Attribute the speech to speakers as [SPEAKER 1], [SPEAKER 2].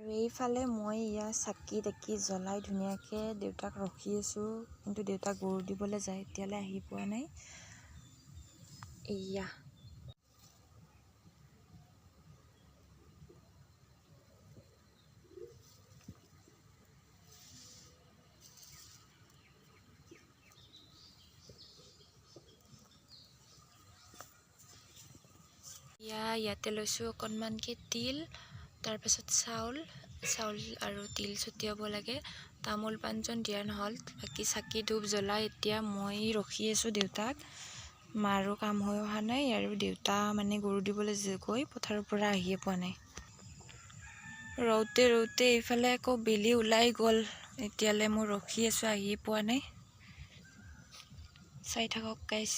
[SPEAKER 1] আৰু এইফালে মই ইয়াৰ চাকি তাকি জ্বলাই ধুনীয়াকৈ দেউতাক ৰখি আছোঁ, কিন্তু দেউতা গৰু দিবলৈ যায়, এতিয়ালৈ আহি পোৱা নাই। এয়া ইয়াতে লৈছোঁ অকণমানকৈ তিল, তাৰপাছত চাউল আৰু তিল ছটিয়াব লাগে। তামোল পাণজন দিয়া নহ'ল, বাকী চাকি ধূপ জ্বলাই এতিয়া মই ৰখি আছোঁ দেউতাক। মাৰো কাম হৈ অহা নাই আৰু দেউতা মানে গৰু দিবলৈ গৈ পথাৰৰ পৰা আহিয়ে পোৱা নাই। ৰওঁতে এইফালে আকৌ বেলি ওলাই গ'ল, এতিয়ালৈ মই ৰখি আছোঁ, আহিয়ে পোৱা নাই। চাই থাকক গাইছ।